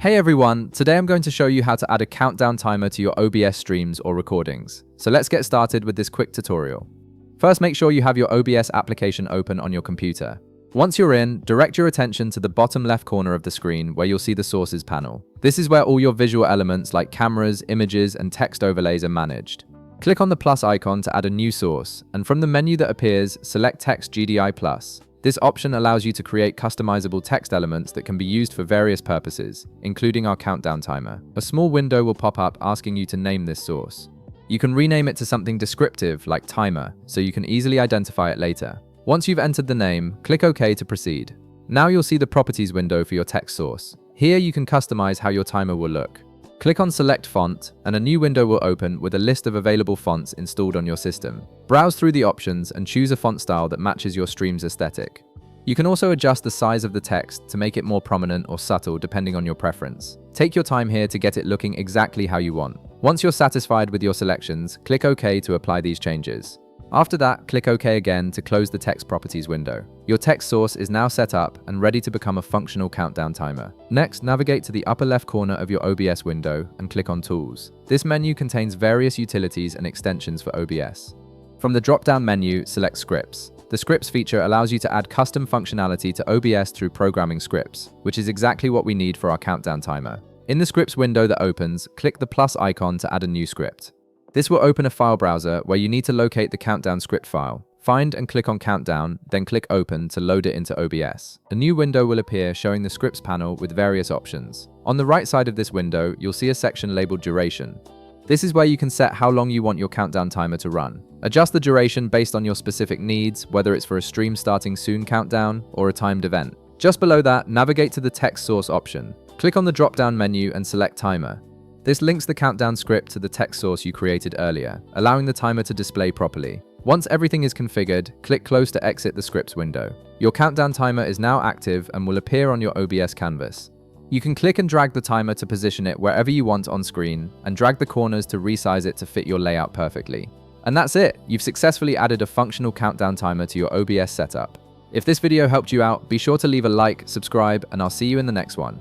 Hey everyone, today I'm going to show you how to add a countdown timer to your OBS streams or recordings. So let's get started with this quick tutorial. First, make sure you have your OBS application open on your computer. Once you're in, direct your attention to the bottom left corner of the screen where you'll see the Sources panel. This is where all your visual elements like cameras, images, and text overlays are managed. Click on the plus icon to add a new source, and from the menu that appears, select Text GDI+. This option allows you to create customizable text elements that can be used for various purposes, including our countdown timer. A small window will pop up asking you to name this source. You can rename it to something descriptive like timer, so you can easily identify it later. Once you've entered the name, click OK to proceed. Now you'll see the properties window for your text source. Here you can customize how your timer will look. Click on Select Font, and a new window will open with a list of available fonts installed on your system. Browse through the options and choose a font style that matches your stream's aesthetic. You can also adjust the size of the text to make it more prominent or subtle depending on your preference. Take your time here to get it looking exactly how you want. Once you're satisfied with your selections, click OK to apply these changes. After that, click OK again to close the text properties window. Your text source is now set up and ready to become a functional countdown timer. Next, navigate to the upper left corner of your OBS window and click on Tools. This menu contains various utilities and extensions for OBS. From the drop-down menu, select Scripts. The Scripts feature allows you to add custom functionality to OBS through programming scripts, which is exactly what we need for our countdown timer. In the Scripts window that opens, click the plus icon to add a new script. This will open a file browser where you need to locate the countdown script file. Find and click on Countdown, then click Open to load it into OBS. A new window will appear showing the scripts panel with various options. On the right side of this window, you'll see a section labeled Duration. This is where you can set how long you want your countdown timer to run. Adjust the duration based on your specific needs, whether it's for a stream starting soon countdown or a timed event. Just below that, navigate to the text source option. Click on the drop-down menu and select Timer. This links the countdown script to the text source you created earlier, allowing the timer to display properly. Once everything is configured, click Close to exit the scripts window. Your countdown timer is now active and will appear on your OBS canvas. You can click and drag the timer to position it wherever you want on screen, and drag the corners to resize it to fit your layout perfectly. And that's it! You've successfully added a functional countdown timer to your OBS setup. If this video helped you out, be sure to leave a like, subscribe, and I'll see you in the next one.